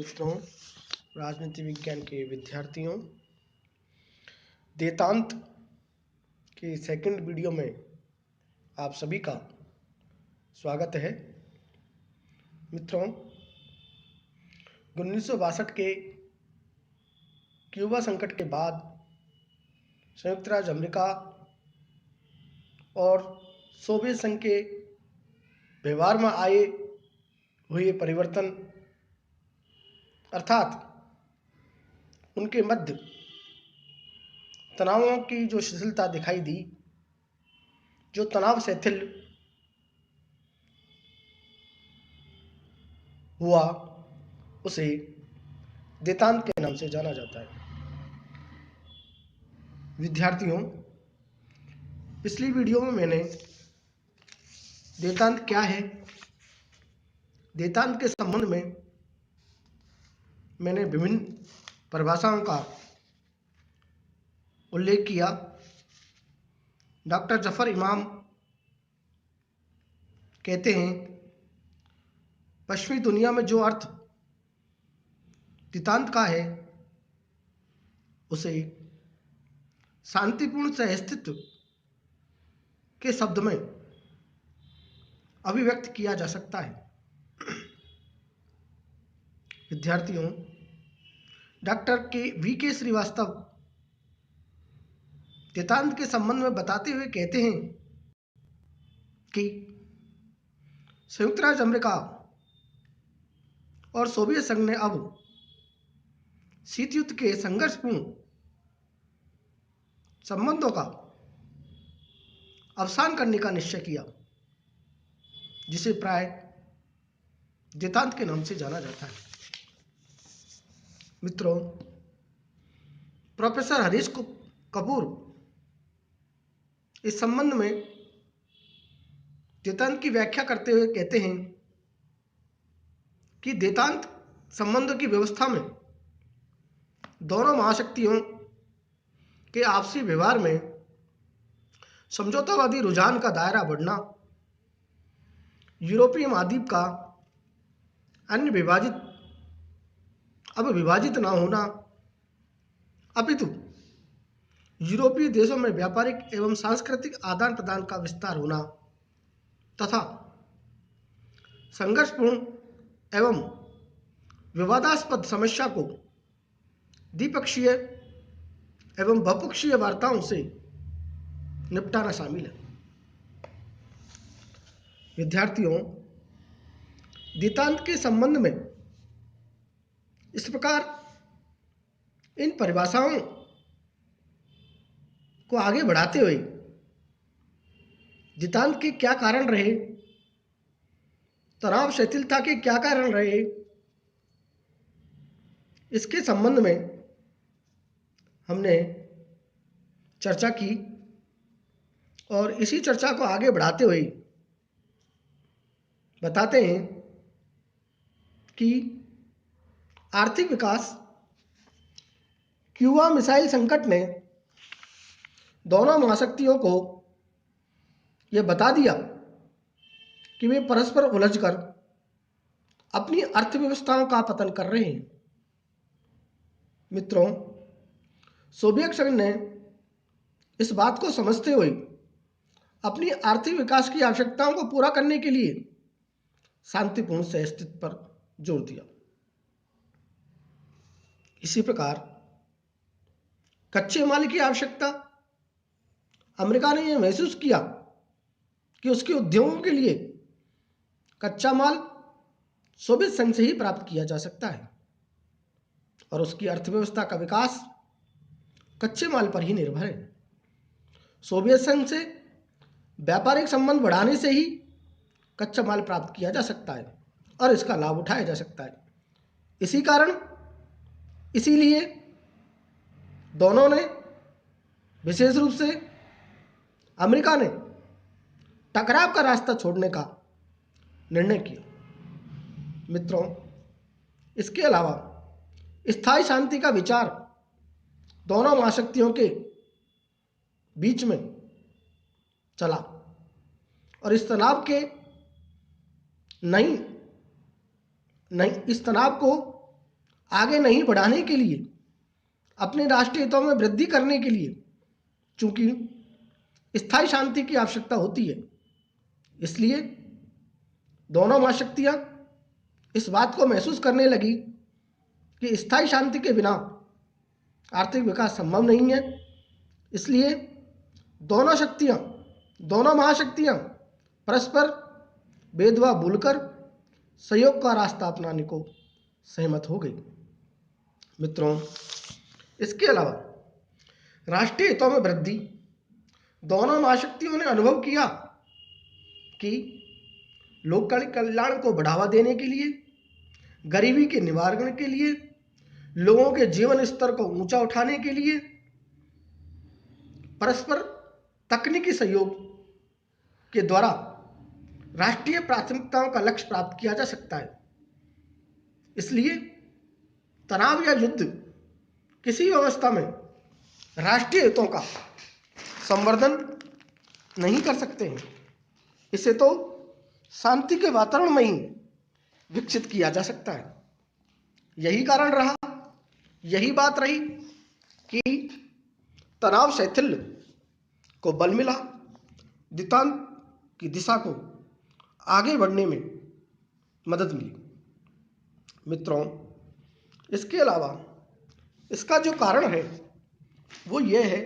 मित्रों, राजनीति विज्ञान के विद्यार्थियों, देतांत के सेकंड वीडियो में आप सभी का स्वागत है। मित्रों, 1962 के क्यूबा संकट के बाद संयुक्त राज्य अमेरिका और सोवियत संघ के व्यवहार में आए हुए परिवर्तन अर्थात उनके मध्य तनावों की जो शिथिलता दिखाई दी, जो तनाव शिथिल हुआ, उसे देतांत के नाम से जाना जाता है। विद्यार्थियों, पिछली वीडियो में मैंने देतांत क्या है, देतांत के संबंध में मैंने विभिन्न परिभाषाओं का उल्लेख किया। डॉक्टर जफर इमाम कहते हैं, पश्चिमी दुनिया में जो अर्थ देतांत का है उसे शांतिपूर्ण सहअस्तित्व के शब्द में अभिव्यक्त किया जा सकता है। विद्यार्थियों, डॉक्टर वी के श्रीवास्तव देतांत के संबंध में बताते हुए कहते हैं कि संयुक्त राज्य अमेरिका और सोवियत संघ ने अब शीत युद्ध के संघर्षपूर्ण संबंधों का अवसान करने का निश्चय किया, जिसे प्राय देतांत के नाम से जाना जाता है। मित्रों, प्रोफेसर हरीश कपूर इस संबंध में देतांत की व्याख्या करते हुए कहते हैं कि देतांत संबंधों की व्यवस्था में दोनों महाशक्तियों के आपसी व्यवहार में समझौतावादी रुझान का दायरा बढ़ना, यूरोपीय महाद्वीप का अन्य विभाजित न होना, अपितु यूरोपीय देशों में व्यापारिक एवं सांस्कृतिक आदान प्रदान का विस्तार होना तथा संघर्षपूर्ण एवं विवादास्पद समस्या को द्विपक्षीय एवं बहुपक्षीय वार्ताओं से निपटाना शामिल है। विद्यार्थियों, देतांत के संबंध में इस प्रकार इन परिभाषाओं को आगे बढ़ाते हुए देतांत के क्या कारण रहे, तनाव शिथिलता के क्या कारण रहे, इसके संबंध में हमने चर्चा की और इसी चर्चा को आगे बढ़ाते हुए बताते हैं कि आर्थिक विकास, क्यूबा मिसाइल संकट ने दोनों महाशक्तियों को यह बता दिया कि वे परस्पर उलझकर अपनी अर्थव्यवस्थाओं का पतन कर रहे हैं। मित्रों, सोवियत संघ ने इस बात को समझते हुए अपनी आर्थिक विकास की आवश्यकताओं को पूरा करने के लिए शांतिपूर्ण सहअस्तित्व पर जोर दिया। इसी प्रकार कच्चे माल की आवश्यकता, अमेरिका ने यह महसूस किया कि उसके उद्योगों के लिए कच्चा माल सोवियत संघ से ही प्राप्त किया जा सकता है और उसकी अर्थव्यवस्था का विकास कच्चे माल पर ही निर्भर है। सोवियत संघ से व्यापारिक संबंध बढ़ाने से ही कच्चा माल प्राप्त किया जा सकता है और इसका लाभ उठाया जा सकता है। इसीलिए दोनों ने, विशेष रूप से अमेरिका ने, टकराव का रास्ता छोड़ने का निर्णय किया। मित्रों, इसके अलावा स्थायी शांति का विचार दोनों महाशक्तियों के बीच में चला और इस तनाव को आगे नहीं बढ़ाने के लिए, अपने राष्ट्रीय हितों में वृद्धि करने के लिए, चूंकि स्थायी शांति की आवश्यकता होती है, इसलिए दोनों महाशक्तियां इस बात को महसूस करने लगी कि स्थायी शांति के बिना आर्थिक विकास संभव नहीं है। इसलिए दोनों महाशक्तियां परस्पर भेदभाव भूलकर सहयोग का रास्ता अपनाने को सहमत हो गई। मित्रों, इसके अलावा राष्ट्रीय हितों में वृद्धि, दोनों महाशक्तियों ने अनुभव किया कि लोक कल्याण को बढ़ावा देने के लिए, गरीबी के निवारण के लिए, लोगों के जीवन स्तर को ऊंचा उठाने के लिए परस्पर तकनीकी सहयोग के द्वारा राष्ट्रीय प्राथमिकताओं का लक्ष्य प्राप्त किया जा सकता है। इसलिए तनाव या युद्ध किसी व्यवस्था में राष्ट्रीय हितों का संवर्धन नहीं कर सकते हैं। इसे तो शांति के वातावरण में ही विकसित किया जा सकता है। यही कारण रहा, यही बात रही कि तनाव शैथिल्य को बल मिला, दितांत की दिशा को आगे बढ़ने में मदद मिली। मित्रों, इसके अलावा इसका जो कारण है वो ये है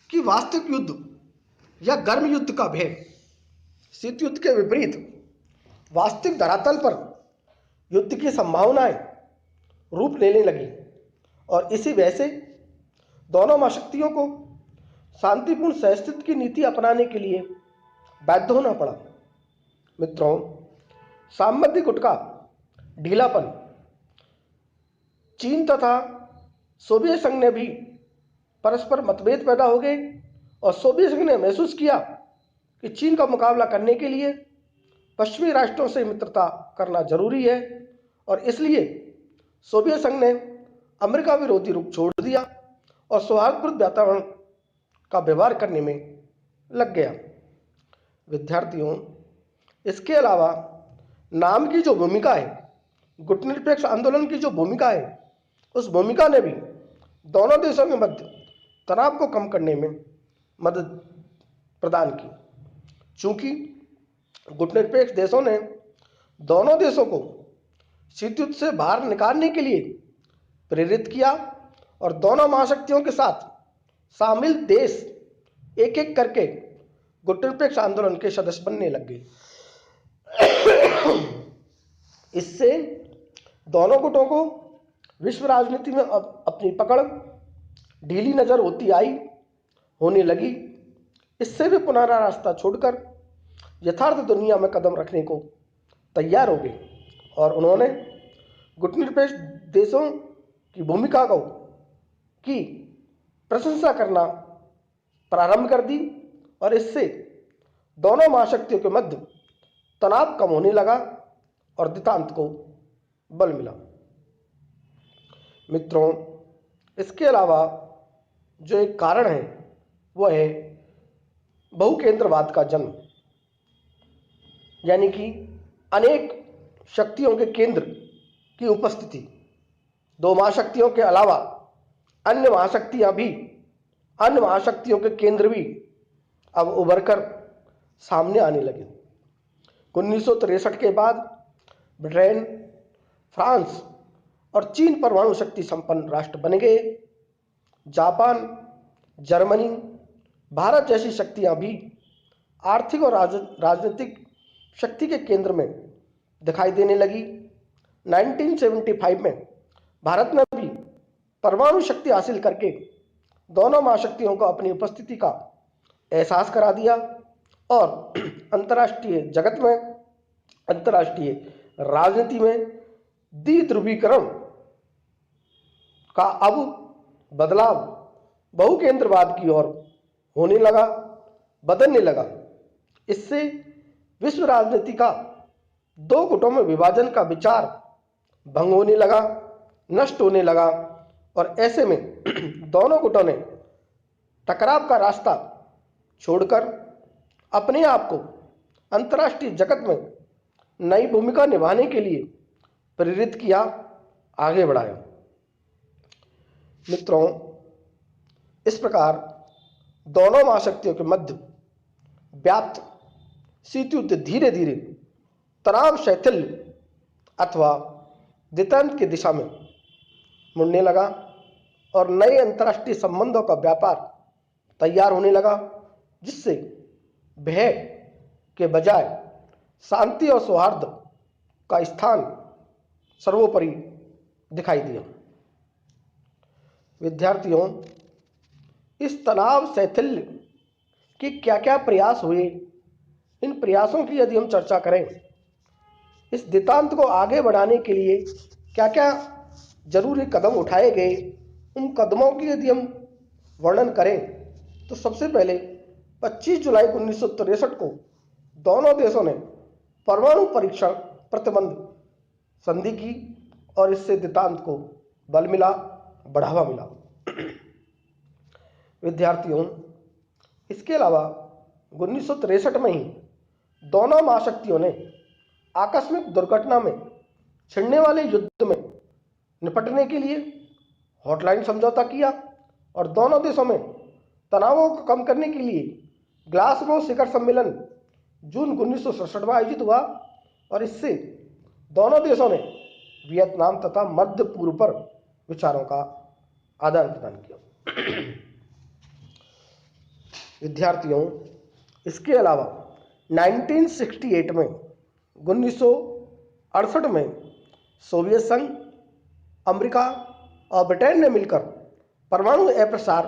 कि वास्तविक युद्ध या गर्म युद्ध का भय शीत युद्ध के विपरीत वास्तविक धरातल पर युद्ध की संभावनाएं रूप लेने लगी और इसी वजह से दोनों महाशक्तियों को शांतिपूर्ण सहस्तित्व की नीति अपनाने के लिए बाध्य होना पड़ा। मित्रों, साम्यवादी गुट का ढीलापन चीन तथा सोवियत संघ ने भी परस्पर मतभेद पैदा हो गए और सोवियत संघ ने महसूस किया कि चीन का मुकाबला करने के लिए पश्चिमी राष्ट्रों से मित्रता करना जरूरी है और इसलिए सोवियत संघ ने अमेरिका विरोधी रुख छोड़ दिया और सौहार्दपूर्ण वातावरण का व्यवहार करने में लग गया। विद्यार्थियों, इसके अलावा नाम की जो भूमिका है, गुटनिरपेक्ष आंदोलन की जो भूमिका है, उस भूमिका ने भी दोनों देशों के मध्य तनाव को कम करने में मदद प्रदान की। चूंकि गुटनिरपेक्ष देशों ने दोनों देशों को शीत युद्ध से बाहर निकालने के लिए प्रेरित किया और दोनों महाशक्तियों के साथ शामिल देश एक एक करके गुटनिरपेक्ष आंदोलन के सदस्य बनने लग गए। इससे दोनों गुटों को विश्व राजनीति में अपनी पकड़ ढीली नजर होने लगी। इससे वे पुनः रास्ता छोड़कर यथार्थ दुनिया में कदम रखने को तैयार हो गए और उन्होंने गुटनिरपेक्ष देशों की भूमिका की प्रशंसा करना प्रारंभ कर दी और इससे दोनों महाशक्तियों के मध्य तनाव कम होने लगा और दितांत को बल मिला। मित्रों, इसके अलावा जो एक कारण है वह है बहुकेंद्रवाद का जन्म, यानी कि अनेक शक्तियों के केंद्र की उपस्थिति। दो महाशक्तियों के अलावा अन्य महाशक्तियों के केंद्र भी अब उभरकर सामने आने लगे। 1963 के बाद ब्रिटेन, फ्रांस और चीन परमाणु शक्ति संपन्न राष्ट्र बन गए। जापान, जर्मनी, भारत जैसी शक्तियां भी आर्थिक और राजनीतिक शक्ति के केंद्र में दिखाई देने लगी। 1975 में भारत ने भी परमाणु शक्ति हासिल करके दोनों महाशक्तियों को अपनी उपस्थिति का एहसास करा दिया और अंतर्राष्ट्रीय जगत में, अंतर्राष्ट्रीय राजनीति में द्विध्रुवीकरण का अब बदलाव बहुकेंद्रवाद की ओर बदलने लगा। इससे विश्व राजनीति का दो गुटों में विभाजन का विचार भंग होने लगा, नष्ट होने लगा और ऐसे में दोनों गुटों ने टकराव का रास्ता छोड़कर अपने आप को अंतर्राष्ट्रीय जगत में नई भूमिका निभाने के लिए प्रेरित किया। आगे बढ़ाया। मित्रों, इस प्रकार दोनों महाशक्तियों के मध्य व्याप्त शीत युद्ध धीरे धीरे तनाव शैथिल्य अथवा दितांत की दिशा में मुड़ने लगा और नए अंतर्राष्ट्रीय संबंधों का व्यापार तैयार होने लगा, जिससे भय के बजाय शांति और सौहार्द का स्थान सर्वोपरि दिखाई दिया। विद्यार्थियों, इस तनाव शैथिल्य के क्या क्या प्रयास हुए, इन प्रयासों की यदि हम चर्चा करें, इस दितांत को आगे बढ़ाने के लिए क्या क्या जरूरी कदम उठाए गए, उन कदमों की यदि हम वर्णन करें तो सबसे पहले 25 जुलाई 1963 को दोनों देशों ने परमाणु परीक्षण प्रतिबंध संधि की और इससे दितांत को बल मिला, बढ़ावा मिला। विद्यार्थियों, इसके अलावा 1963 में ही दोनों महाशक्तियों ने आकस्मिक दुर्घटना में छिड़ने वाले युद्ध में निपटने के लिए हॉटलाइन समझौता किया और दोनों देशों में तनावों को कम करने के लिए ग्लासगो शिखर सम्मेलन जून 1967 में आयोजित हुआ और इससे दोनों देशों ने वियतनाम तथा मध्य पूर्व पर विचारों का आदान प्रदान किया। विद्यार्थियों, इसके अलावा 1968 में 1968 में सोवियत संघ, अमेरिका और ब्रिटेन ने मिलकर परमाणु अप्रसार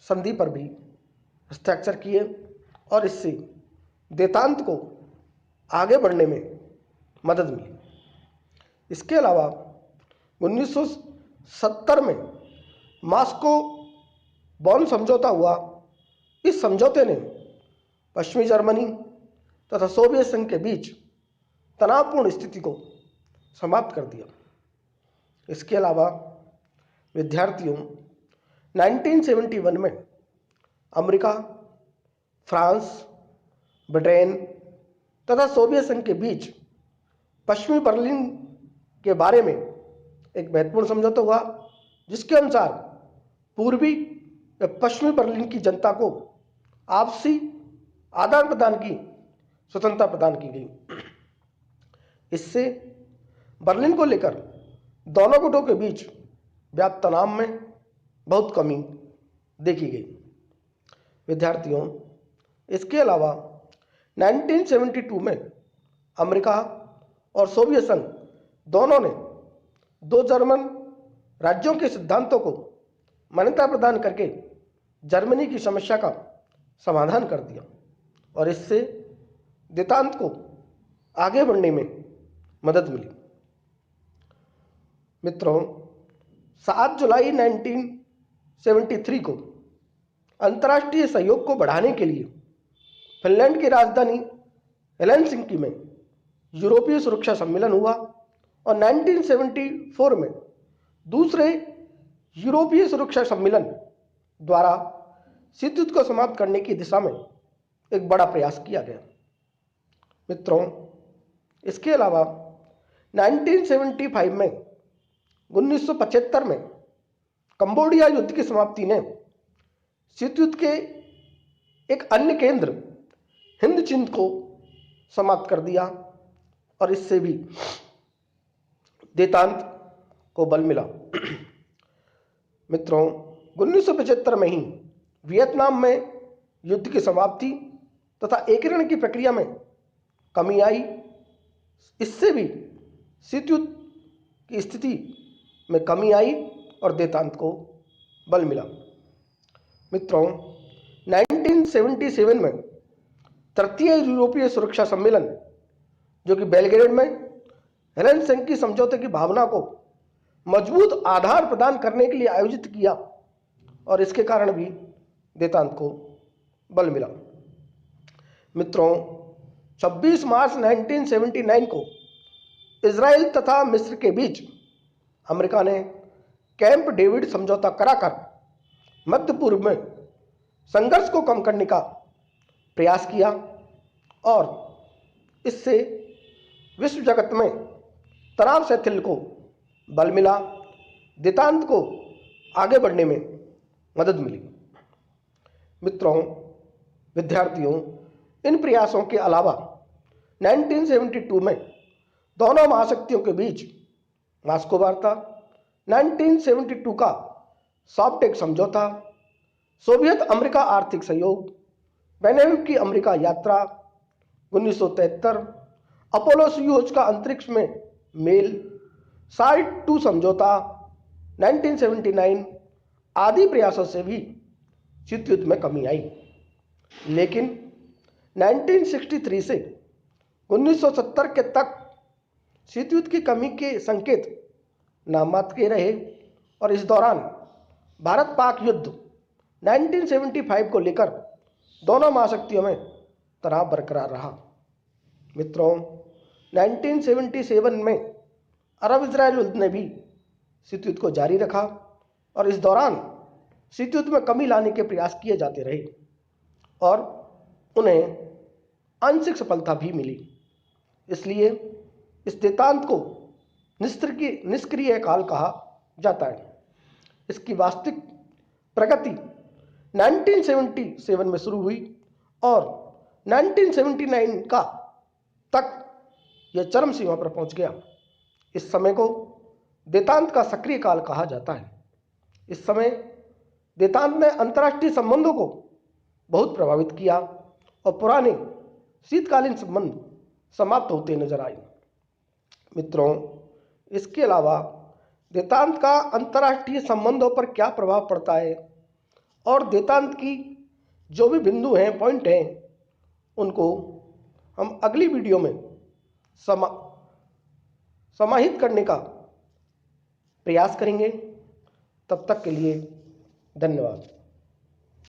संधि पर भी हस्ताक्षर किए और इससे देतांत को आगे बढ़ने में मदद मिली। इसके अलावा 1970 में मॉस्को बॉन समझौता हुआ। इस समझौते ने पश्चिमी जर्मनी तथा सोवियत संघ के बीच तनावपूर्ण स्थिति को समाप्त कर दिया। इसके अलावा विद्यार्थियों, 1971 में अमेरिका, फ्रांस, ब्रिटेन तथा सोवियत संघ के बीच पश्चिमी बर्लिन के बारे में एक महत्वपूर्ण समझौता हुआ, जिसके अनुसार पूर्वी व पश्चिमी बर्लिन की जनता को आपसी आदान प्रदान की स्वतंत्रता प्रदान की गई। इससे बर्लिन को लेकर दोनों गुटों के बीच व्याप्त तनाव में बहुत कमी देखी गई। विद्यार्थियों, इसके अलावा 1972 में अमेरिका और सोवियत संघ दोनों ने दो जर्मन राज्यों के सिद्धांतों को मान्यता प्रदान करके जर्मनी की समस्या का समाधान कर दिया और इससे देतांत को आगे बढ़ने में मदद मिली। मित्रों, 7 जुलाई 1973 को अंतर्राष्ट्रीय सहयोग को बढ़ाने के लिए फिनलैंड की राजधानी हेलसिंकी में यूरोपीय सुरक्षा सम्मेलन हुआ और 1974 में दूसरे यूरोपीय सुरक्षा सम्मेलन द्वारा शीत युद्ध को समाप्त करने की दिशा में एक बड़ा प्रयास किया गया। मित्रों, इसके अलावा 1975 में 1975 में कंबोडिया युद्ध की समाप्ति ने शीत युद्ध के एक अन्य केंद्र हिंद चिंद को समाप्त कर दिया और इससे भी देतांत को बल मिला। मित्रों, 1975 में ही वियतनाम में युद्ध की समाप्ति तथा एकीकरण की प्रक्रिया में कमी आई। इससे भी शीत युद्ध की स्थिति में कमी आई और देतांत को बल मिला। मित्रों, 1977 में तृतीय यूरोपीय सुरक्षा सम्मेलन, जो कि बेलग्रेड में हेलसिंकी समझौते की भावना को मजबूत आधार प्रदान करने के लिए आयोजित किया और इसके कारण भी देतांत को बल मिला। मित्रों, 26 मार्च 1979 को इजराइल तथा मिस्र के बीच अमेरिका ने कैंप डेविड समझौता कराकर मध्य पूर्व में संघर्ष को कम करने का प्रयास किया और इससे विश्व जगत में तनाव शैथिल्य को बल मिला, देतांत को आगे बढ़ने में मदद मिली। मित्रों, विद्यार्थियों, इन प्रयासों के अलावा 1972 में दोनों महाशक्तियों के बीच मास्को वार्ता, 1972 का सॉफ्टेक समझौता, सोवियत अमेरिका आर्थिक सहयोग, बेनेविक की अमेरिका यात्रा, 1973 अपोलो सोयूज का अंतरिक्ष में मेल, साइट 2 समझौता, 1979 आदि प्रयासों से भी शीत युद्ध में कमी आई। लेकिन 1963 से 1970 के तक शीत युद्ध की कमी के संकेत नामात्र के रहे और इस दौरान भारत पाक युद्ध 1975 को लेकर दोनों महाशक्तियों में तनाव बरकरार रहा। मित्रों, 1977 में अरब इजराइल युद्ध ने भी शीत युद्ध को जारी रखा और इस दौरान शीत युद्ध में कमी लाने के प्रयास किए जाते रहे और उन्हें आंशिक सफलता भी मिली। इसलिए इस देतांत को निष्क्रिय काल कहा जाता है। इसकी वास्तविक प्रगति 1977 में शुरू हुई और 1979 का तक यह चरम सीमा पर पहुंच गया। इस समय को देतांत का सक्रिय काल कहा जाता है। इस समय देतांत ने अंतर्राष्ट्रीय संबंधों को बहुत प्रभावित किया और पुराने शीतकालीन संबंध समाप्त होते नजर आए। मित्रों, इसके अलावा देतांत का अंतर्राष्ट्रीय संबंधों पर क्या प्रभाव पड़ता है और देतांत की जो भी बिंदु हैं, पॉइंट हैं, उनको हम अगली वीडियो में समाहित करने का प्रयास करेंगे। तब तक के लिए धन्यवाद।